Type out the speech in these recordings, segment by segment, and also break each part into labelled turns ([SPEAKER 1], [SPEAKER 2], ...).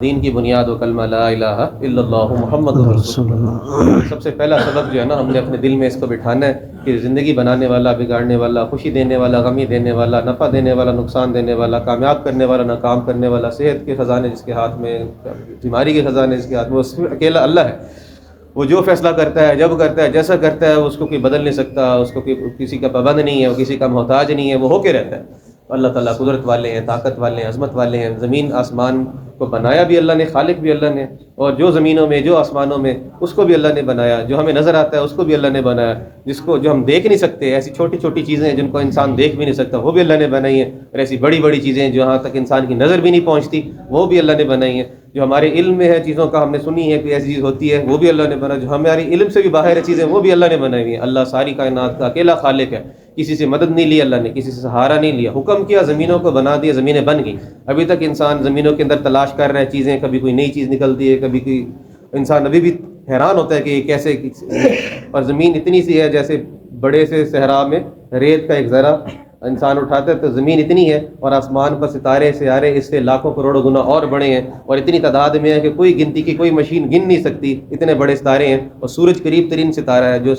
[SPEAKER 1] دین کی بنیاد و کلمہ لا الہ الا اللہ محمد رسول اللہ۔ سب سے پہلا سبق جو ہے نا، ہم نے اپنے دل میں اس کو بٹھانا ہے کہ زندگی بنانے والا، بگاڑنے والا، خوشی دینے والا، غمی دینے والا، نفع دینے والا، نقصان دینے والا، کامیاب کرنے والا، ناکام کرنے والا، صحت کے خزانے جس کے ہاتھ میں، بیماری کے خزانے جس کے ہاتھ میں، وہ صرف اکیلا اللہ ہے۔ وہ جو فیصلہ کرتا ہے، جب کرتا ہے، جیسا کرتا ہے، اس کو کوئی بدل نہیں سکتا، اس کو کسی کا پابند نہیں ہے، وہ کسی کا محتاج نہیں ہے، وہ ہو کے رہتا ہے۔ اللہ تعالیٰ قدرت والے ہیں، طاقت والے ہیں، عظمت والے ہیں۔ زمین آسمان کو بنایا بھی اللہ نے، خالق بھی اللہ نے، اور جو زمینوں میں، جو آسمانوں میں، اس کو بھی اللہ نے بنایا۔ جو ہمیں نظر آتا ہے اس کو بھی اللہ نے بنایا، جو ہم دیکھ نہیں سکتے، ایسی چھوٹی چھوٹی چیزیں جن کو انسان دیکھ بھی نہیں سکتا، وہ بھی اللہ نے بنائی ہیں، اور ایسی بڑی بڑی چیزیں جہاں تک انسان کی نظر بھی نہیں پہنچتی، وہ بھی اللہ نے بنائی ہیں۔ جو ہمارے علم میں ہے چیزوں کا، ہم نے سنی ہے کہ ایسی چیز ہوتی ہے، وہ بھی اللہ نے بنایا۔ جو ہمارے علم سے بھی باہر ہے چیزیں، وہ بھی اللہ نے بنائی ہوئی ہیں۔ اللہ ساری کائنات کا اکیلا خالق ہے، کسی سے مدد نہیں لی اللہ نے، کسی سے سہارا نہیں لیا۔ حکم کیا، زمینوں کو بنا دیا، زمینیں بن گئیں۔ ابھی تک انسان زمینوں کے اندر تلاش کر رہے ہیں چیزیں، کبھی کوئی نئی چیز نکلتی ہے، کبھی کوئی انسان ابھی بھی حیران ہوتا ہے کہ یہ کیسے، اور زمین اتنی سی ہے جیسے بڑے سے صحرا میں ریت کا ایک ذرہ انسان اٹھاتا ہے تو زمین اتنی ہے، اور آسمان پر ستارے سیارے اس سے لاکھوں کروڑوں گنا اور بڑے ہیں، اور اتنی تعداد میں ہے کہ کوئی گنتی کی کوئی مشین گن نہیں سکتی، اتنے بڑے ستارے ہیں۔ اور سورج قریب ترین ستارہ ہے جو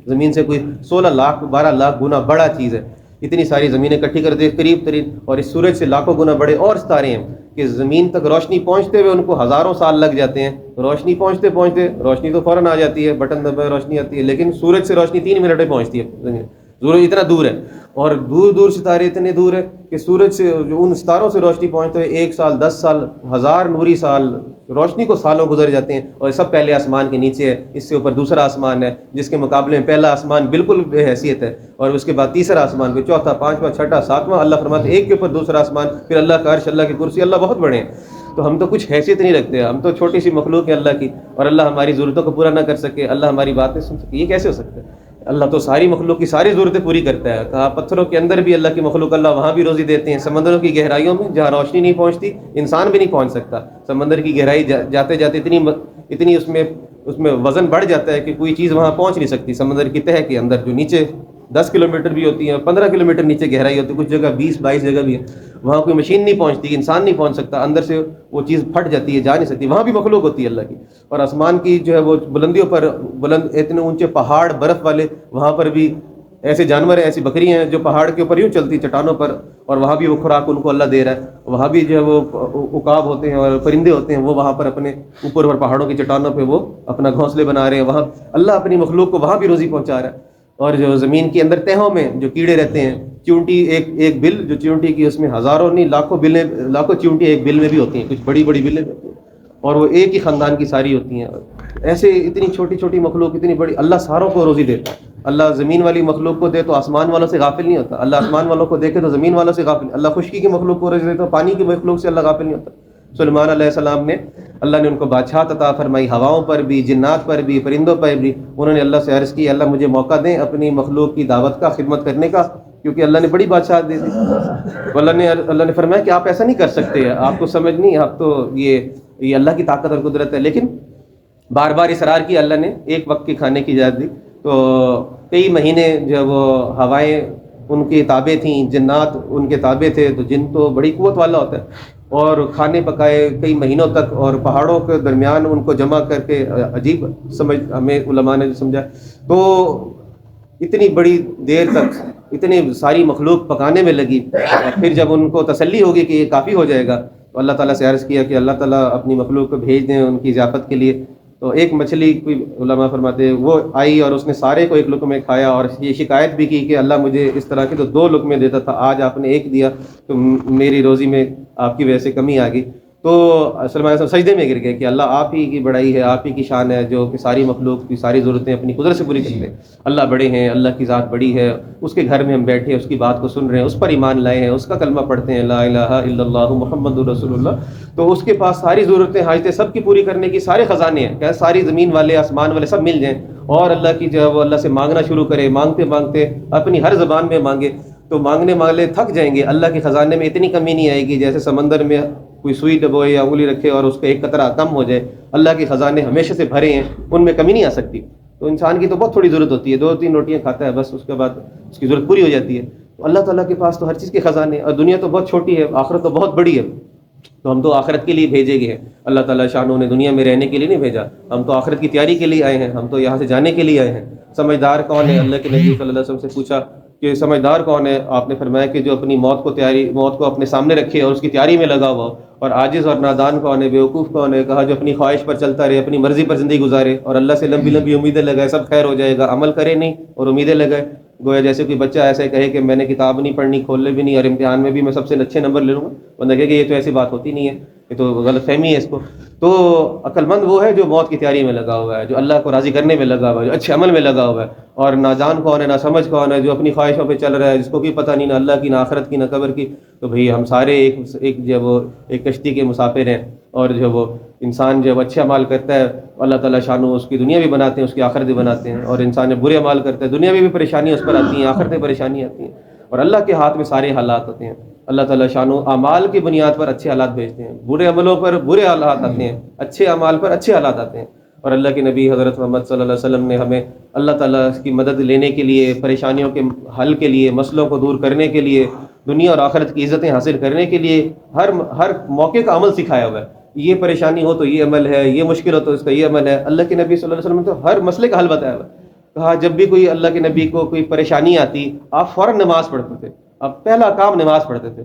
[SPEAKER 1] زمین سے کوئی 16 لاکھ 12 لاکھ گنا بڑا چیز ہے۔ اتنی ساری زمینیں اکٹھی کر دے قریب ترین، اور اس سورج سے لاکھوں گنا بڑے اور ستارے ہیں کہ زمین تک روشنی پہنچتے ہوئے ان کو ہزاروں سال لگ جاتے ہیں۔ روشنی پہنچتے روشنی تو فوراً آ جاتی ہے، بٹن دبائے روشنی آتی ہے، لیکن سورج سے روشنی 3 منٹ میں پہنچتی ہے۔ سورج اتنا دور ہے، اور دور دور ستارے اتنے دور ہے کہ سورج سے ان ستاروں سے روشنی پہنچتے ہوئے 1 سال، 10 سال، 1000 نوری سال، روشنی کو سالوں گزر جاتے ہیں، اور سب پہلے آسمان کے نیچے ہے۔ اس سے اوپر دوسرا آسمان ہے جس کے مقابلے میں پہلا آسمان بالکل بے حیثیت ہے، اور اس کے بعد تیسرا آسمان، پھر چوتھا، پانچواں، چھٹا، ساتواں۔ اللہ فرماتے ہیں ایک کے اوپر دوسرا آسمان، پھر اللہ کا عرش، اللہ کی کرسی، اللہ بہت بڑے ہیں۔ تو ہم تو کچھ حیثیت نہیں رکھتے، ہم تو چھوٹی سی مخلوق ہے اللہ کی، اور اللہ ہماری ضرورتوں کو پورا نہ کر سکے، اللہ ہماری باتیں سن سکے، یہ کیسے ہو سکتا ہے؟ اللہ تو ساری مخلوق کی ساری ضرورتیں پوری کرتا ہے۔ کہا پتھروں کے اندر بھی اللہ کی مخلوق، اللہ وہاں بھی روزی دیتے ہیں۔ سمندروں کی گہرائیوں میں جہاں روشنی نہیں پہنچتی، انسان بھی نہیں پہنچ سکتا، سمندر کی گہرائی جاتے جاتے اتنی اس میں وزن بڑھ جاتا ہے کہ کوئی چیز وہاں پہنچ نہیں سکتی۔ سمندر کی تہہ کے اندر جو نیچے 10 کلومیٹر بھی ہوتی ہے، 15 کلومیٹر نیچے گہرائی ہوتی ہے، کچھ جگہ 20-22 جگہ بھی ہے، وہاں کوئی مشین نہیں پہنچتی، انسان نہیں پہنچ سکتا، اندر سے وہ چیز پھٹ جاتی ہے، جا نہیں سکتی، وہاں بھی مخلوق ہوتی ہے اللہ کی۔ اور آسمان کی جو ہے وہ بلندیوں پر، اتنے اونچے پہاڑ برف والے، وہاں پر بھی ایسے جانور ہیں، ایسی بکری ہیں جو پہاڑ کے اوپر یوں چلتی چٹانوں پر، اور وہاں بھی وہ خوراک ان کو اللہ دے رہا ہے۔ وہاں بھی جو ہے وہ عقاب ہوتے ہیں اور پرندے ہوتے ہیں، وہ وہاں پر اپنے اوپر اور پہاڑوں کی چٹانوں پہ وہ اپنا گھونسلے بنا رہے ہیں، وہاں اللہ اپنی مخلوق کو وہاں بھی روزی پہنچا رہا ہے۔ اور جو زمین کے اندر تہوں میں جو کیڑے رہتے ہیں، چیونٹی، ایک بل جو چیونٹی کی، اس میں ہزاروں نہیں لاکھوں چیونٹی ایک بل میں بھی ہوتی ہیں، کچھ بڑی بڑی بلیں ہوتی ہیں، اور وہ ایک ہی خاندان کی ساری ہوتی ہیں۔ ایسے اتنی چھوٹی چھوٹی مخلوق، اتنی بڑی، اللہ ساروں کو روزی دیتا ہے۔ اللہ زمین والی مخلوق کو دے تو آسمان والوں سے غافل نہیں ہوتا، اللہ آسمان والوں کو دیکھے تو زمین والوں سے غافل، اللہ خشکی کی مخلوق کو روزی دیتا، پانی کی مخلوق سے اللہ غافل نہیں ہوتا۔ سلیمان علیہ السلام نے، اللہ نے ان کو بادشاہت عطا فرمائی، ہواؤں پر بھی، جنات پر بھی، پرندوں پر بھی۔ انہوں نے اللہ سے عرض کی، اللہ مجھے موقع دیں اپنی مخلوق کی دعوت کا، خدمت کرنے کا، کیونکہ اللہ نے بڑی بادشاہت دے دی۔ اللہ نے فرمایا کہ آپ ایسا نہیں کر سکتے، آپ کو سمجھ نہیں، آپ تو یہ اللہ کی طاقت اور قدرت ہے۔ لیکن بار بار اصرار کی، اللہ نے ایک وقت کے کھانے کی اجازت دی، تو کئی مہینے جو وہ ہوائیں ان کے تابع تھیں، جنات ان کے تابع تھے، تو جن تو بڑی قوت والا ہوتا ہے، اور کھانے پکائے کئی مہینوں تک، اور پہاڑوں کے درمیان ان کو جمع کر کے، عجیب سمجھ ہمیں علماء نے سمجھا، تو اتنی بڑی دیر تک اتنی ساری مخلوق پکانے میں لگی، اور پھر جب ان کو تسلی ہوگی کہ یہ کافی ہو جائے گا، تو اللہ تعالیٰ سے عرض کیا کہ اللہ تعالیٰ اپنی مخلوق کو بھیج دیں ان کی ضیافت کے لیے۔ تو ایک مچھلی، کوئی علماء فرماتے ہیں، وہ آئی اور اس نے سارے کو ایک لقمے کھایا، اور یہ شکایت بھی کی کہ اللہ مجھے اس طرح کے تو 2 لقمے دیتا تھا، آج آپ نے ایک دیا، تو میری روزی میں آپ کی وجہ سے کمی آ گئی۔ تو سلمان صاحب سجدے میں گر گئے کہ اللہ آپ ہی کی بڑائی ہے، آپ ہی کی شان ہے، جو کہ ساری مخلوق کی ساری ضرورتیں اپنی قدرت سے پوری کرتے ہیں۔ اللہ بڑے ہیں، اللہ کی ذات بڑی ہے، اس کے گھر میں ہم بیٹھے اس کی بات کو سن رہے ہیں، اس پر ایمان لائے ہیں، اس کا کلمہ پڑھتے ہیں، لا الہ الا اللہ محمد رسول اللہ، تو اس کے پاس ساری ضرورتیں، حاجتیں سب کی پوری کرنے کی سارے خزانے ہیں۔ کہ ساری زمین والے، آسمان والے سب مل جائیں اور اللہ کی جو ہے وہ اللہ سے مانگنا شروع کرے، مانگتے مانگتے اپنی ہر زبان میں مانگے، تو مانگنے والے تھک جائیں گے۔ اللہ کے خزانے میں اتنی کمی نہیں آئے گی جیسے سمندر میں کوئی سوئی ڈبوئے یا انگلی رکھے اور اس کا ایک قطرہ کم ہو جائے۔ اللہ کے خزانے ہمیشہ سے بھرے ہیں، ان میں کمی نہیں آ سکتی۔ تو انسان کی تو بہت تھوڑی ضرورت ہوتی ہے، 2-3 روٹیاں کھاتا ہے بس، اس کے بعد اس کی ضرورت پوری ہو جاتی ہے۔ تو اللہ تعالیٰ کے پاس تو ہر چیز کے خزانے، اور دنیا تو بہت چھوٹی ہے، آخرت تو بہت بڑی ہے۔ تو ہم تو آخرت کے لیے بھیجے گئے ہیں، اللہ تعالیٰ شانوں نے دنیا میں رہنے کے لیے نہیں بھیجا، ہم تو آخرت کی تیاری کے لیے آئے ہیں، ہم تو یہاں سے جانے کے لیے آئے ہیں۔ سمجھدار کون ہے؟ اللہ کے نبی صلی اللہ علیہ وسلم سے پوچھا کہ سمجھدار کون ہے؟ آپ نے فرمایا کہ جو اپنی موت کو اپنے سامنے رکھے اور اس کی تیاری میں لگا ہوا ہو۔ اور عاجز اور نادان کون ہے؟ بیوقوف کون ہے؟ کہا جو اپنی خواہش پر چلتا رہے، اپنی مرضی پر زندگی گزارے اور اللہ سے لمبی لمبی امیدیں لگائے سب خیر ہو جائے گا، عمل کرے نہیں اور امیدیں لگائے۔ گویا جیسے کوئی بچہ ایسے کہے کہ میں نے کتاب نہیں پڑھنی، کھولنے بھی نہیں، اور امتحان میں بھی میں سب سے اچھے نمبر لے لوں گا، بندہ کہے کہ یہ تو ایسی بات ہوتی نہیں ہے، یہ تو غلط فہمی ہے اس کو۔ تو عقل مند وہ ہے جو موت کی تیاری میں لگا ہوا ہے، جو اللہ کو راضی کرنے میں لگا ہوا ہے، جو اچھے عمل میں لگا ہوا ہے۔ اور ناجان کون ہے؟ نہ سمجھ کون ہے؟ جو اپنی خواہشوں پہ چل رہا ہے، جس کو بھی پتہ نہیں نہ اللہ کی نہ آخرت کی نہ قبر کی۔ تو بھئی ہم سارے ایک کشتی کے مسافر ہیں، اور جو وہ انسان جب اچھے اعمال کرتا ہے اللہ تعالیٰ شانو اس کی دنیا بھی بناتے ہیں، اس کی آخرت بھی بناتے ہیں، اور انسان جب برے اعمال کرتا ہے دنیا میں بھی پریشانی اس پر آتی ہیں، آخرت میں پریشانی آتی ہیں، اور اللہ کے ہاتھ میں سارے حالات ہوتے ہیں۔ اللہ تعالیٰ شانو اعمال کی بنیاد پر اچھے حالات بھیجتے ہیں، برے عملوں پر برے حالات آتے ہیں، اچھے اعمال پر اچھے حالات آتے ہیں۔ اور اللہ کے نبی حضرت محمد صلی اللہ علیہ وسلم نے ہمیں اللہ تعالیٰ کی مدد لینے کے لیے، پریشانیوں کے حل کے لیے، مسئلوں کو دور کرنے کے لیے، دنیا اور آخرت کی عزتیں حاصل کرنے کے لیے ہر موقع کا عمل سکھایا ہوا ہے۔ یہ پریشانی ہو تو یہ عمل ہے، یہ مشکل ہو تو اس کا یہ عمل ہے۔ اللہ کے نبی صلی اللہ علیہ وسلم نے تو ہر مسئلے کا حل بتایا ہوا ہے۔ کہا جب بھی کوئی اللہ کے نبی کو کوئی پریشانی آتی آپ فوراً نماز پڑھتے تھے، آپ پہلا کام نماز پڑھتے تھے۔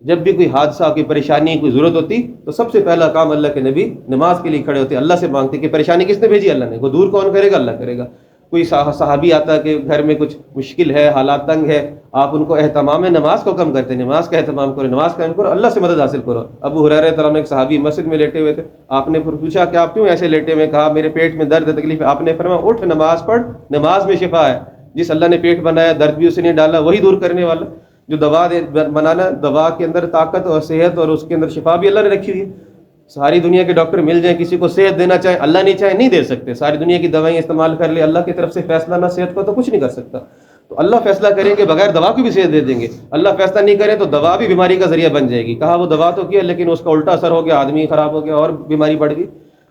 [SPEAKER 1] جب بھی کوئی حادثہ، کوئی پریشانی، کوئی ضرورت ہوتی تو سب سے پہلا کام اللہ کے نبی نماز کے لیے کھڑے ہوتے، اللہ سے مانگتے کہ پریشانی کس نے بھیجی؟ اللہ نے، وہ دور کون کرے گا؟ اللہ کرے گا۔ کوئی صحابی آتا کہ گھر میں کچھ مشکل ہے، حالات تنگ ہے، آپ ان کو اہتمام نماز کو کم کرتے، نماز کا اہتمام کرو، نماز قائم کرو، اللہ سے مدد حاصل کرو۔ ابو ہریرہ رضی اللہ عنہ ایک صحابی مسجد میں لیٹے ہوئے تھے، آپ نے پوچھا کہ آپ کیوں ایسے لیٹے ہوئے؟ کہا میرے پیٹ میں درد ہے، تکلیف ہے۔ آپ نے فرمایا اٹھ نماز پڑھ، نماز میں شفا ہے۔ جس اللہ نے پیٹ بنایا درد بھی اس نے ڈالا، وہی دور کرنے والا۔ جو دوا بنانا، دوا کے اندر طاقت اور صحت اور اس کے اندر شفا بھی اللہ نے رکھی ہوئی ہے۔ ساری دنیا کے ڈاکٹر مل جائیں، کسی کو صحت دینا چاہیں، اللہ نہیں چاہے نہیں دے سکتے۔ ساری دنیا کی دوائیں استعمال کر لے، اللہ کی طرف سے فیصلہ نہ صحت کو تو کچھ نہیں کر سکتا۔ تو اللہ فیصلہ کریں گے بغیر دوا کو بھی صحت دے دیں گے، اللہ فیصلہ نہیں کرے تو دوا بھی بیماری کا ذریعہ بن جائے گی۔ کہا وہ دوا تو کیا لیکن اس کا الٹا اثر ہو گیا، آدمی خراب ہو گیا اور بیماری بڑھ گئی۔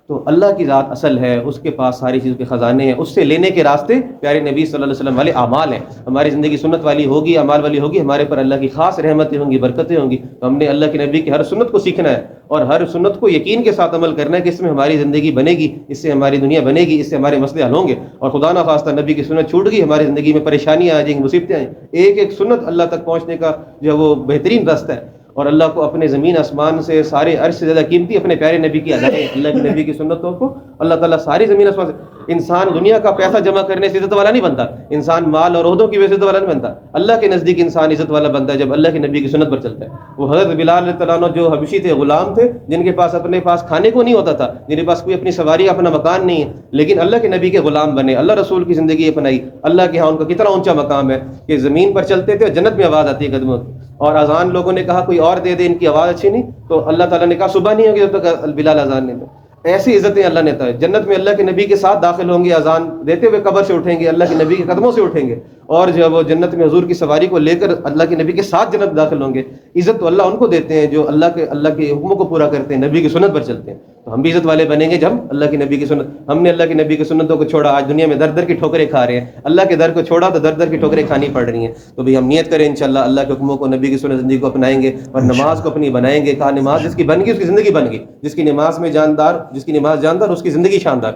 [SPEAKER 1] تو اللہ کی ذات اصل ہے، اس کے پاس ساری چیزوں کے خزانے ہیں، اس سے لینے کے راستے پیارے نبی صلی اللہ علیہ وسلم والے اعمال ہیں۔ ہماری زندگی سنت والی ہوگی، اعمال والی ہوگی، ہمارے پر اللہ کی خاص رحمتیں ہوں گی، برکتیں ہوں گی۔ تو ہم نے اللہ کے نبی کی ہر سنت کو سیکھنا ہے اور ہر سنت کو یقین کے ساتھ عمل کرنا ہے کہ اس میں ہماری زندگی بنے گی، اس سے ہماری دنیا بنے گی، اس سے ہمارے مسئلے حل ہوں گے۔ اور خدا نہ خواستہ نبی کی سنت چھوٹ گئی، ہماری زندگی میں پریشانیاں آ جائیں گی، مصیبتیں آئیں۔ ایک ایک سنت اللہ تک پہنچنے کا جو وہ بہترین راستہ ہے، اور اللہ کو اپنے زمین آسمان سے سارے عرش سے زیادہ قیمتی اپنے پیارے نبی کی ادا ہے۔ اللہ کے نبی کی سنتوں کو اللہ تعالیٰ ساری زمین آسمان سے، انسان دنیا کا پیسہ جمع کرنے سے عزت والا نہیں بنتا، انسان مال اور عہدوں کی وجہ سے عزت والا نہیں بنتا۔ اللہ کے نزدیک انسان عزت والا بنتا ہے جب اللہ کے نبی کی سنت پر چلتا ہے۔ وہ حضرت بلال رضی اللہ عنہ جو حبشی تھے، غلام تھے، جن کے پاس اپنے پاس کھانے کو نہیں ہوتا تھا، جن کے پاس کوئی اپنی سواری، اپنا مکان نہیں ہے، لیکن اللہ کے نبی کے غلام بنے، اللہ رسول کی زندگی اپنائی۔ اللہ کے ہاں ان کا کتنا اونچا مقام ہے کہ زمین پر چلتے تھے، جنت میں آواز آتی ہے قدموں کی، اور اذان لوگوں نے کہا کوئی اور دے دے، ان کی آواز اچھی نہیں، تو اللہ تعالیٰ نے کہا صبح نہیں ہوگی جب تک بلال اذان نہیں دے۔ ایسی عزتیں اللہ نے دی۔ جنت میں اللہ کے نبی کے ساتھ داخل ہوں گے، اذان دیتے ہوئے قبر سے اٹھیں گے، اللہ کے نبی کے قدموں سے اٹھیں گے، اور جب وہ جنت میں حضور کی سواری کو لے کر اللہ کے نبی کے ساتھ جنت داخل ہوں گے۔ عزت تو اللہ ان کو دیتے ہیں جو اللہ کے حکموں کو پورا کرتے ہیں، نبی کی سنت پر چلتے ہیں۔ تو ہم بھی عزت والے بنیں گے جب ہم اللہ کی نبی کی سنت، ہم نے اللہ کے نبی کی سنتوں کو چھوڑا، آج دنیا میں در در کی ٹھوکریں کھا رہے ہیں۔ اللہ کے در کو چھوڑا تو در در کی ٹھوکریں کھانی پڑ رہی ہیں۔ تو بھی ہم نیت کریں انشاءاللہ اللہ کے حکموں کو، نبی کی سنت زندگی کو اپنائیں گے اور نماز کو اپنی بنائیں گے۔ کہا نماز جس کی بن گئی اس کی زندگی بن گئی، جس کی نماز میں جاندار، جس کی نماز جاندار اس کی زندگی شاندار۔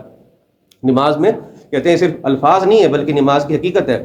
[SPEAKER 1] نماز میں کہتے ہیں صرف الفاظ نہیں ہے بلکہ نماز کی حقیقت ہے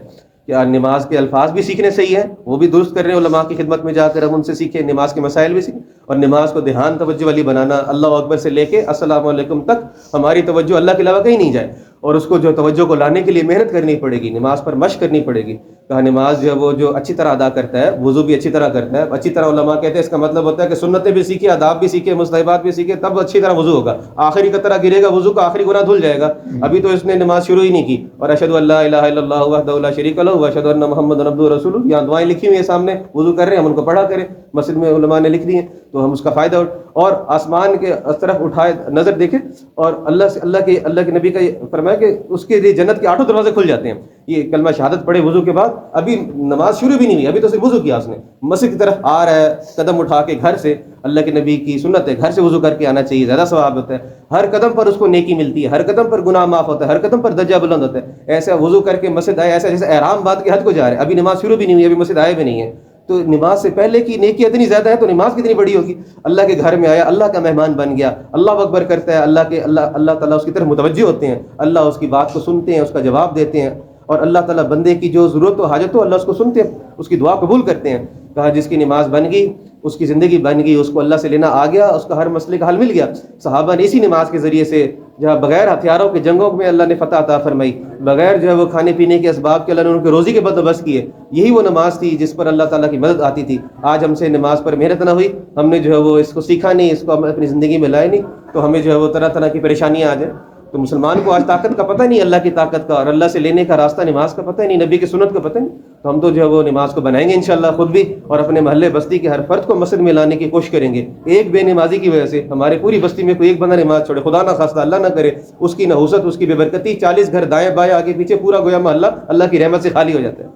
[SPEAKER 1] کہ نماز کے الفاظ بھی سیکھنے صحیح ہیں، وہ بھی درست کر رہے ہیں علماء کی خدمت میں جا کر ہم ان سے سیکھیں، نماز کے مسائل بھی سیکھیں، اور نماز کو دھیان توجہ والی بنانا، اللہ اکبر سے لے کے السلام علیکم تک ہماری توجہ اللہ کے علاوہ کہیں نہیں جائے، اور اس کو جو توجہ کو لانے کے لیے محنت کرنی پڑے گی، نماز پر مشق کرنی پڑے گی۔ کہا نماز جو ہے وہ جو اچھی طرح ادا کرتا ہے، وضو بھی اچھی طرح کرتا ہے، اچھی طرح علماء کہتے ہیں اس کا مطلب ہوتا ہے کہ سنتیں بھی سیکھے، آداب بھی سیکھے، مستحبات بھی سیکھے، تب اچھی طرح وضو ہوگا۔ آخری قطرہ گرے گا وضو کا، آخری گناہ دھل جائے گا، ابھی تو اس نے نماز شروع ہی نہیں کی۔ اور اشہدو ان لا الہ الا اللہ وحدہ لا شریک لہ واشہدو ان محمد عبدہ ورسولہ، یہاں دعائیں لکھی ہوئی ہیں سامنے، وضو کر رہے ہیں ہم ان کو پڑھا کریں، مسجد میں علماء نے لکھ دی ہیں تو ہم اس کا فائدہ اور آسمان کے اس طرف اٹھائے نظر دیکھیں، اور اللہ کے نبی کا یہ فرمایا کہ اس کے لیے جنت کے 8 دروازے کھل جاتے ہیں۔ یہ کلمہ شہادت پڑھے وضو کے بعد، ابھی نماز شروع بھی نہیں ہوئی، ابھی تو صرف وضو کیا اس نے، مسجد کی طرف آ رہا ہے، قدم اٹھا کے گھر سے، اللہ کے نبی کی سنت ہے گھر سے وضو کر کے آنا چاہیے، زیادہ ثواب ہوتا ہے، ہر قدم پر اس کو نیکی ملتی ہے، ہر قدم پر گناہ معاف ہوتا ہے، ہر قدم پر درجہ بلند ہوتا ہے۔ ایسا وضو کر کے مسجد آئے، ایسا جیسے احرام باندھ کے حج کو جا رہے ہیں، ابھی نماز شروع بھی نہیں ہوئی، ابھی مسجد آئے بھی نہیں ہے، تو نماز سے پہلے کی نیکی اتنی زیادہ ہے تو نماز کتنی بڑی ہوگی. اللہ کے گھر میں آیا, اللہ کا مہمان بن گیا, اللہ اکبر کرتا ہے, اللہ تعالیٰ اس کی طرف متوجہ ہوتے ہیں, اللہ اس کی بات کو سنتے ہیں, اس کا جواب دیتے ہیں, اور اللہ تعالیٰ بندے کی جو ضرورت و حاجت ہو اللہ اس کو سنتے ہیں, اس کی دعا قبول کرتے ہیں. کہا جس کی نماز بن گئی اس کی زندگی بن گئی, اس کو اللہ سے لینا آ گیا, اس کا ہر مسئلے کا حل مل گیا. صحابہ نے اسی نماز کے ذریعے سے جہاں بغیر ہتھیاروں کے جنگوں میں اللہ نے فتح عطا فرمائی, بغیر جو ہے وہ کھانے پینے کے اسباب کے اللہ نے ان کے روزی کے بندوبست کیے. یہی وہ نماز تھی جس پر اللہ تعالیٰ کی مدد آتی تھی. آج ہم سے نماز پر محنت نہ ہوئی, ہم نے جو ہے وہ اس کو سیکھا نہیں, اس کو ہم اپنی زندگی میں لائے نہیں, تو ہمیں جو ہے وہ طرح طرح کی پریشانیاں آ جائیں. تو مسلمان کو آج طاقت کا پتہ نہیں, اللہ کی طاقت کا, اور اللہ سے لینے کا راستہ نماز کا پتہ نہیں, نبی کی سنت کا پتہ نہیں. تو ہم تو جو ہے وہ نماز کو بنائیں گے انشاءاللہ خود بھی, اور اپنے محلے بستی کے ہر فرد کو مسجد میں لانے کی کوشش کریں گے. ایک بے نمازی کی وجہ سے ہمارے پوری بستی میں کوئی ایک بندہ نماز چھوڑے, خدا نہ خواستہ, اللہ نہ کرے, اس کی نحوست, اس کی بے برکتی, 40 گھر دائیں بائیں آگے پیچھے پورا گویا محلہ اللہ کی رحمت سے خالی ہو جاتا ہے.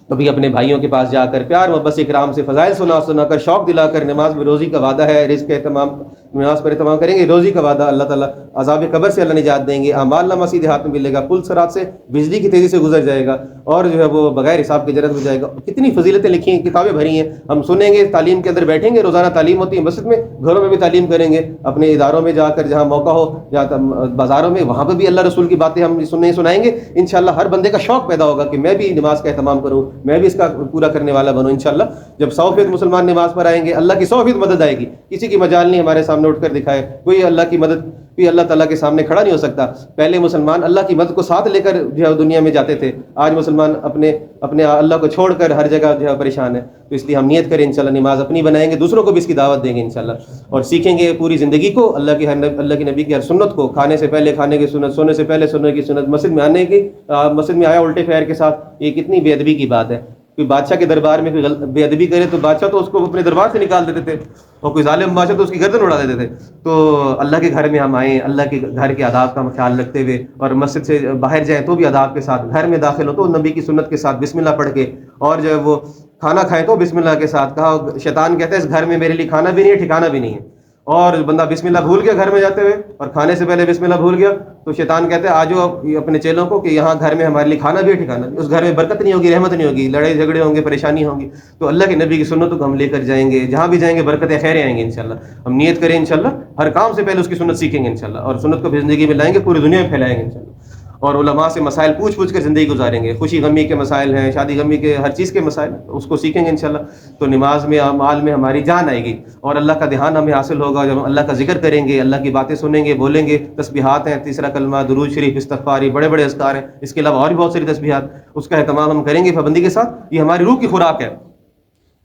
[SPEAKER 1] کبھی اپنے بھائیوں کے پاس جا کر پیار محبت اکرام سے فضائل سنا کر شوق دلا کر, نماز میں روزی کا وعدہ ہے, رزق کا اہتمام, نماز پر اہتمام کریں گے, روزی کا وعدہ, اللہ تعالیٰ عذاب قبر سے اللہ نجات دیں گے, اعمال نامہ سیدھے ہاتھ میں ملے گا, پل صراط سے بجلی کی تیزی سے گزر جائے گا, اور جو ہے وہ بغیر حساب کے جنت میں جائے گا. کتنی فضیلتیں لکھی ہیں, کتابیں بھری ہیں, ہم سنیں گے, تعلیم کے اندر بیٹھیں گے, روزانہ تعلیم ہوتی ہے مسجد میں, گھروں میں بھی تعلیم کریں گے, اپنے اداروں میں جا کر جہاں موقع ہو, جہاں بازاروں میں, وہاں پہ بھی اللہ رسول کی باتیں ہم سنائیں گے. انشاءاللہ ہر بندے کا شوق پیدا ہوگا کہ میں بھی نماز کا اہتمام کروں, میں بھی اس کا پورا کرنے والا بنوں انشاءاللہ. جب 100% مسلمان نماز پر آئیں گے, اللہ کی 100% مدد آئے گی. کسی کی مجال نہیں ہمارے سامنے اٹھ کر دکھائے, کوئی اللہ کی مدد بھی اللہ تعالیٰ کے سامنے کھڑا نہیں ہو سکتا. پہلے مسلمان اللہ کی مدد کو ساتھ لے کر جو ہے دنیا میں جاتے تھے, آج مسلمان اپنے اللہ کو چھوڑ کر ہر جگہ جو ہے پریشان ہے. تو اس لیے ہم نیت کریں انشاءاللہ نماز اپنی بنائیں گے, دوسروں کو بھی اس کی دعوت دیں گے انشاءاللہ, اور سیکھیں گے پوری زندگی کو اللہ کی نبی کی ہر سنت کو, کھانے سے پہلے کھانے کی سنت, سونے سے پہلے سونے کی سنت, مسجد میں آنے کی, مسجد میں آیا الٹے پیر کے ساتھ, یہ کتنی بے ادبی کی بات ہے. کوئی بادشاہ کے دربار میں کوئی بے ادبی کرے تو بادشاہ تو اس کو اپنے دربار سے نکال دیتے تھے, اور کوئی ظالم بادشاہ تو اس کی گردن اڑا دیتے تھے. تو اللہ کے گھر میں ہم آئیں, اللہ کے گھر کے آداب کا خیال رکھتے ہوئے, اور مسجد سے باہر جائیں تو بھی آداب کے ساتھ, گھر میں داخل ہو تو نبی کی سنت کے ساتھ بسم اللہ پڑھ کے, اور جو ہے وہ کھانا کھائیں تو بسم اللہ کے ساتھ. کہا شیطان کہتا ہے اس گھر میں میرے لیے کھانا بھی نہیں ہے, ٹھکانا بھی نہیں ہے, اور بندہ بسم اللہ بھول گیا گھر میں جاتے ہوئے, اور کھانے سے پہلے بسم اللہ بھول گیا, تو شیطان کہتے ہیں آجو اپنے چیلوں کو کہ یہاں گھر میں ہمارے لیے کھانا بھی ہے, ٹھکانا بھی. اس گھر میں برکت نہیں ہوگی, رحمت نہیں ہوگی, لڑائی جھگڑے ہوں گے, پریشانی ہوں گی. تو اللہ کے نبی کی سنتوں کو ہم لے کر جائیں گے, جہاں بھی جائیں گے برکتیں خیریں آئیں گے انشاءاللہ. ہم نیت کریں انشاءاللہ, ہر کام سے پہلے اس کی سنت سیکھیں گے انشاءاللہ, اور سنت کو بھی زندگی میں لائیں گے, پوری دنیا میں پھیلائیں گے انشاءاللہ, اور علماء سے مسائل پوچھ کر زندگی گزاریں گے. خوشی غمی کے مسائل ہیں, شادی غمی کے, ہر چیز کے مسائل, اس کو سیکھیں گے انشاءاللہ. تو نماز میں اعمال میں ہماری جان آئے گی, اور اللہ کا دھیان ہمیں حاصل ہوگا. جب ہم اللہ کا ذکر کریں گے, اللہ کی باتیں سنیں گے, بولیں گے, تسبیحات ہیں, تیسرا کلمہ, درود شریف, استغفار, بڑے بڑے اذکار ہیں, اس کے علاوہ اور بھی بہت ساری تسبیحات, اس کا اہتمام ہم کریں گے پابندی کے ساتھ. یہ ہماری روح کی خوراک ہے.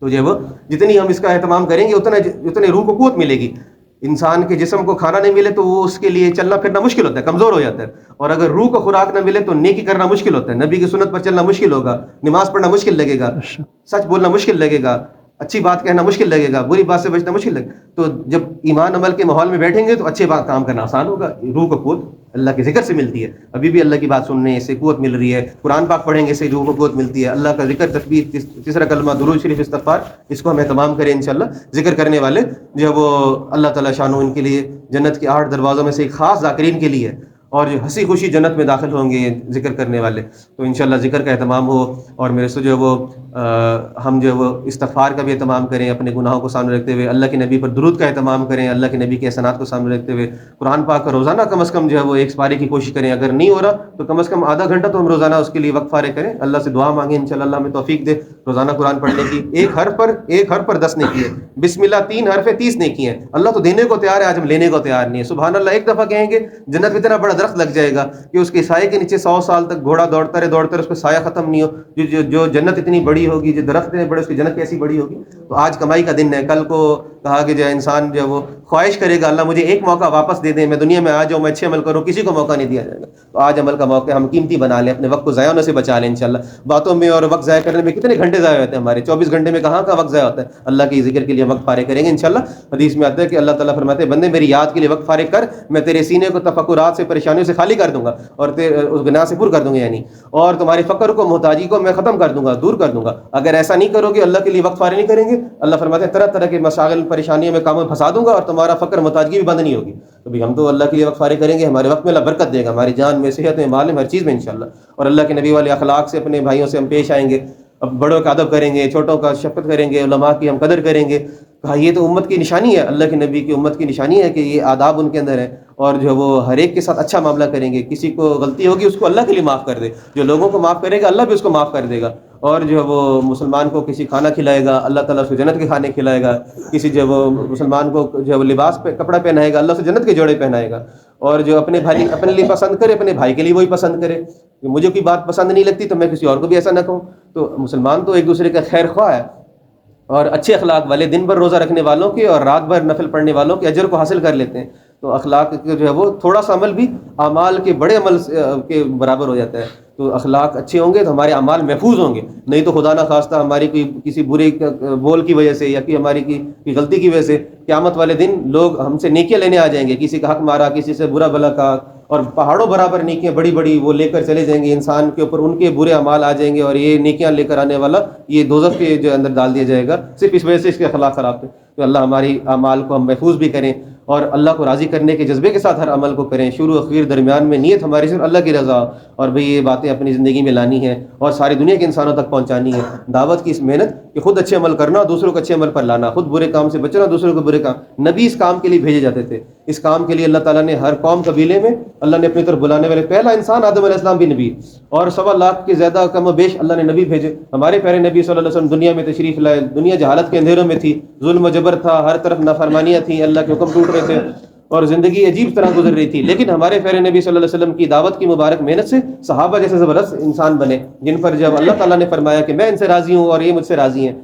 [SPEAKER 1] تو جو وہ جتنی ہم اس کا اہتمام کریں گے اتنے روح کو قوت ملے گی. انسان کے جسم کو کھانا نہیں ملے تو وہ اس کے لیے چلنا پھرنا مشکل ہوتا ہے, کمزور ہو جاتا ہے, اور اگر روح کو خوراک نہ ملے تو نیکی کرنا مشکل ہوتا ہے. نبی کی سنت پر چلنا مشکل ہوگا, نماز پڑھنا مشکل لگے گا, سچ بولنا مشکل لگے گا, اچھی بات کہنا مشکل لگے گا, بری بات سے بچنا مشکل لگے گا. تو جب ایمان عمل کے ماحول میں بیٹھیں گے تو اچھے بات کام کرنا آسان ہوگا. روح کو قوت اللہ کے ذکر سے ملتی ہے. ابھی بھی اللہ کی بات سننے سے قوت مل رہی ہے, قرآن پاک پڑھیں گے سے روح کو قوت ملتی ہے. اللہ کا ذکر, تسبیح, تیسرا کلمہ, درود شریف, استغفار, اس کو ہم اہتمام کریں انشاءاللہ. ذکر کرنے والے جو ہے وہ اللہ تعالیٰ شانہ ان کے لیے جنت کے 8 دروازوں میں سے ایک خاص ذاکرین کے لیے, اور جو ہنسی خوشی جنت میں داخل ہوں گے ذکر کرنے والے. تو انشاءاللہ ذکر کا اہتمام ہو, اور میرے سے جو ہے وہ ہم جو ہے وہ استغفار کا بھی اہتمام کریں, اپنے گناہوں کو سامنے رکھتے ہوئے اللہ کے نبی پر درود کا اہتمام کریں, اللہ کے نبی کے احسانات کو سامنے رکھتے ہوئے قرآن پاک کا روزانہ کم از کم جو ہے وہ 1 پارے کی کوشش کریں. اگر نہیں ہو رہا تو کم از کم آدھا گھنٹہ تو ہم روزانہ اس کے لیے وقت فارغ کریں, اللہ سے دعا مانگیں انشاءاللہ اللہ ہمیں توفیق دے روزانہ قرآن پڑھنے کی. ایک حرف پر 10 نیکی ہے, بسم اللہ 3 حرف ہے, 30 نیکی ہیں. اللہ تو دینے کو تیار ہے, آج ہم لینے کو تیار نہیں ہے. سبحان اللہ, ایک دفعہ کہیں گے جنت میں اتنا بڑا درخت لگ جائے گا کہ اس کے سائے کے نیچے 100 سال تک گھوڑا دوڑتا رہے اس کا سایہ ختم نہیں ہو. جو جنت اتنی بڑی ہوگی, جو درخت اتنے بڑے, اس کی جنت کیسی بڑی ہوگی. تو آج کمائی کا دن ہے, کل کو کہا کہ جو انسان جو وہ خواہش کرے گا اللہ مجھے ایک موقع واپس دے دیں, میں دنیا میں آ جاؤں, میں اچھے عمل کروں, کسی کو موقع نہیں دیا جائے گا. تو آج عمل کا موقع ہم قیمتی بنا لیں, اپنے وقت کو ضائع ہونے سے بچا لیں انشاءاللہ. باتوں میں اور وقت ضائع کرنے میں کتنے گھنٹے ضائع ہوتے ہیں ہمارے, 24 گھنٹے میں کہاں کا وقت ضائع ہوتا ہے. اللہ کے ذکر کے لیے وقت فارغ کریں گے انشاءاللہ. حدیث میں آتا ہے کہ اللہ تعالیٰ فرماتے ہیں بندے میری یاد کے لیے وقت فارغ کر, میں تیرے سینے کو تفکرات سے, پریشانیوں سے خالی کر دوں گا, اور اس گناہ سے پور کر دوں گا یعنی, اور تمہارے فقر کو, محتاجی کو میں ختم کر دوں گا, دور کر دوں گا. اگر ایسا نہیں کرو گے, اللہ کے لیے وقت فارغ نہیں کریں گے, اللہ فرماتے ہیں طرح طرح کے مشاغل, پریشانیوں میں, کاموں میں پھنسا دوں گا, اور تمہارا فقر, محتاجگی بھی بند نہیں ہوگی. تو بھی ہم تو اللہ کے لیے وقت فارغ کریں گے, ہمارے وقت میں اللہ برکت دے گا, ہماری جان میں, صحت میں, مال میں, ہر چیز میں انشاءاللہ. اور اللہ کے نبی والے اخلاق سے اپنے بھائیوں سے ہم پیش آئیں گے, اب بڑوں کا ادب کریں گے، چھوٹوں کا شفقت کریں گے، علماء کی ہم قدر کریں گے. کہا یہ تو امت کی نشانی ہے، اللہ کے نبی کی امت کی نشانی ہے کہ یہ آداب ان کے اندر ہے، اور جو وہ ہر ایک کے ساتھ اچھا معاملہ کریں گے. کسی کو غلطی ہوگی اس کو اللہ کے لیے معاف کر دے، جو لوگوں کو معاف کرے گا اللہ بھی اس کو معاف کر دے گا. اور جو وہ مسلمان کو کسی کھانا کھلائے گا اللہ تعالیٰ اس کو جنت کے کھانے کھلائے گا. کسی جو وہ مسلمان کو جو وہ لباس پہ کپڑا پہنائے گا اللہ سے جنت کے جوڑے پہنائے گا. اور جو اپنے بھائی اپنے لیے پسند کرے اپنے بھائی کے لیے وہی پسند کرے. مجھے کوئی بات پسند نہیں لگتی تو میں کسی اور کو بھی ایسا نہ کہوں. تو مسلمان تو ایک دوسرے کا خیر خواہ ہے، اور اچھے اخلاق والے دن بھر روزہ رکھنے والوں کے اور رات بھر نفل پڑھنے والوں کے اجر کو حاصل کر لیتے ہیں. تو اخلاق جو ہے وہ تھوڑا سا عمل بھی اعمال کے بڑے عمل کے برابر ہو جاتا ہے. تو اخلاق اچھے ہوں گے تو ہمارے اعمال محفوظ ہوں گے، نہیں تو خدا نہ خواستہ ہماری کوئی کسی برے بول کی وجہ سے یا کہ ہماری کی غلطی کی وجہ سے قیامت والے دن لوگ ہم سے نیکیاں لینے آ جائیں گے. کسی کا حق مارا، کسی سے برا بھلا کہا، اور پہاڑوں برابر نیکیاں بڑی بڑی وہ لے کر چلے جائیں گے انسان کے اوپر، ان کے برے اعمال آ جائیں گے، اور یہ نیکیاں لے کر آنے والا یہ دوزخ کے جو اندر ڈال دیا جائے گا صرف اس وجہ سے اس کے اخلاق خراب تھے. تو اللہ ہماری اعمال کو ہم محفوظ بھی کریں، اور اللہ کو راضی کرنے کے جذبے کے ساتھ ہر عمل کو کریں. شروع اخیر درمیان میں نیت ہماری صرف اللہ کی رضا، اور بھئی یہ باتیں اپنی زندگی میں لانی ہے اور ساری دنیا کے انسانوں تک پہنچانی ہے. دعوت کی اس محنت کہ خود اچھے عمل کرنا، دوسروں کو اچھے عمل پر لانا، خود برے کام سے بچنا، دوسروں کو برے کام. نبی اس کام کے لیے بھیجے جاتے تھے. اس کام کے لیے اللہ تعالیٰ نے ہر قوم قبیلے میں اللہ نے اپنی طرف بلانے والے پہلا انسان آدم علیہ السلام بھی نبی، اور 1.25 لاکھ کے زیادہ کم و بیش اللہ نے نبی بھیجے. ہمارے پیارے نبی صلی اللہ علیہ وسلم دنیا میں تشریف لائے. دنیا جہالت کے اندھیروں میں تھی، ظلم و جبر تھا، ہر طرف نافرمانیاں تھیں، اللہ کے حکم ٹوٹ رہے تھے، اور زندگی عجیب طرح گزر رہی تھی. لیکن ہمارے پیارے نبی صلی اللہ علیہ وسلم کی دعوت کی مبارک محنت سے صحابہ جیسے زبردست انسان بنے، جن پر جب اللہ تعالیٰ نے فرمایا کہ میں ان سے راضی ہوں اور یہ مجھ سے راضی ہیں.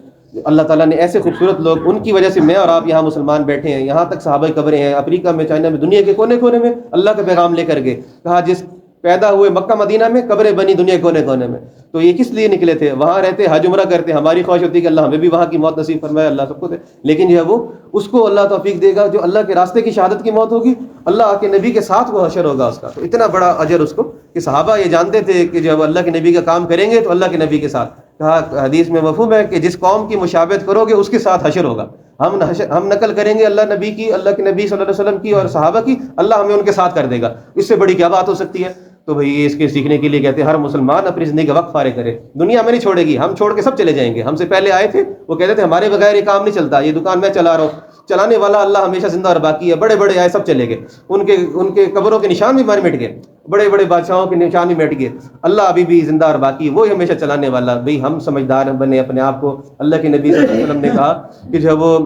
[SPEAKER 1] اللہ تعالیٰ نے ایسے خوبصورت لوگ، ان کی وجہ سے میں اور آپ یہاں مسلمان بیٹھے ہیں. یہاں تک صحابہ قبریں ہیں، افریقہ میں، چائنا میں، دنیا کے کونے کونے میں اللہ کا پیغام لے کر گئے. کہا جس پیدا ہوئے مکہ مدینہ میں، قبریں بنی دنیا کے کونے کونے میں. تو یہ کس لیے نکلے تھے؟ وہاں رہتے، حج عمرہ کرتے. ہماری خواہش ہوتی ہے کہ اللہ ہمیں بھی وہاں کی موت نصیب فرمائے، اللہ سب کو دے. لیکن جو ہے وہ اس کو اللہ توفیق دے گا جو اللہ کے راستے کی شہادت کی موت ہوگی، اللہ کے نبی کے ساتھ وہ حشر ہوگا اس کا. تو اتنا بڑا اجر اس کو کہ صحابہ یہ جانتے تھے کہ جب اللہ کے نبی کا کام کریں گے تو اللہ کے نبی کے ساتھ. کہا حدیث میں مفہوم ہے کہ جس قوم کی مشابہت کرو گے اس کے ساتھ حشر ہوگا. ہم نقل کریں گے اللہ نبی کی، اللہ کے نبی صلی اللہ علیہ وسلم کی اور صحابہ کی، اللہ ہمیں ان کے ساتھ کر دے گا. اس سے بڑی کیا بات ہو سکتی ہے؟ تو بھئی اس کے سیکھنے کے لیے کہتے ہیں ہر مسلمان اپنی زندگی کا وقت فارغ کرے. دنیا میں نہیں چھوڑے گی، ہم چھوڑ کے سب چلے جائیں گے. ہم سے پہلے آئے تھے وہ کہتے تھے ہمارے بغیر یہ کام نہیں چلتا، یہ دکان میں چلا رہا ہوں، چلانے والا اللہ ہمیشہ زندہ اور باقی ہے. بڑے بڑے آئے سب چلے گئے، ان کے قبروں کے نشان بھی مٹ گئے، بڑے بڑے بادشاہوں کے نشان بھی مٹ گئے. اللہ ابھی بھی زندہ اور باقی ہے، وہی ہمیشہ چلانے والا. بھئی ہم سمجھدار بنے اپنے آپ کو. اللہ کے نبی صلی اللہ علیہ وسلم نے کہا کہ جو وہ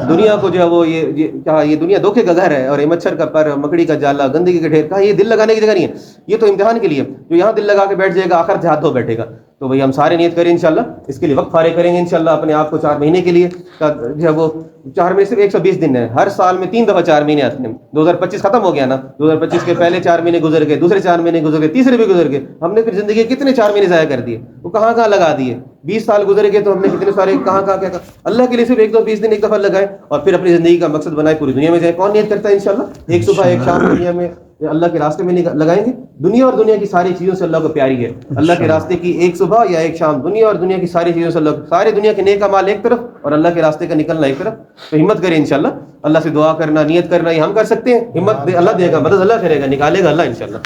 [SPEAKER 1] دنیا کو جو ہے وہ یہ دنیا دھوکے کا گھر ہے، اور یہ مچھر کا پر، مکڑی کا جالا، گندگی کا ڈھیر. کہا یہ دل لگانے کی جگہ نہیں ہے، یہ تو امتحان کے لیے. جو یہاں دل لگا کے بیٹھ جائے گا آخر سے ہاتھ دھو بیٹھے گا. تو بھئی ہم سارے نیت کریں انشاءاللہ اس کے لیے وقت فارغ کریں گے انشاءاللہ اپنے آپ کو 4 مہینے کے لیے. جو ہے وہ 4 مہینے صرف 120 دن ہے، ہر سال میں 3 دفعہ 4 مہینے آتے ہیں. 2025 ختم ہو گیا نا، 2025 کے پہلے 4 مہینے گزر گئے، دوسرے 4 مہینے گزر گئے، تیسرے بھی گزر گئے. ہم نے پھر زندگی کے کتنے 4 مہینے ضائع کر دیے، وہ کہاں کہاں لگا دیے. 20 سال گزر گئے تو ہم نے کتنے سارے کہاں کیا کہا. اللہ کے لیے صرف 120 دن ایک دفعہ لگائے اور پھر اپنی زندگی کا مقصد بنائے پوری دنیا میں جائے. کون نیت کرتا ہے انشاءاللہ ایک صبح ایک شام دنیا میں اللہ کے راستے میں لگائیں گے؟ دنیا اور دنیا کی ساری چیزوں سے اللہ کو پیاری ہے. اللہ کے راستے کی ایک صبح یا ایک شام، دنیا اور دنیا کی ساری چیزوں سے اللہ، ساری دنیا کے نیک اعمال ایک طرف اور اللہ کے راستے کا نکلنا ایک طرف. تو ہمت کریں انشاءاللہ. اللہ سے دعا کرنا، نیت کرنا یہ ہم کر سکتے ہیں. ہمت اللہ دے گا، مدد اللہ کرے گا، نکالے گا اللہ انشاءاللہ.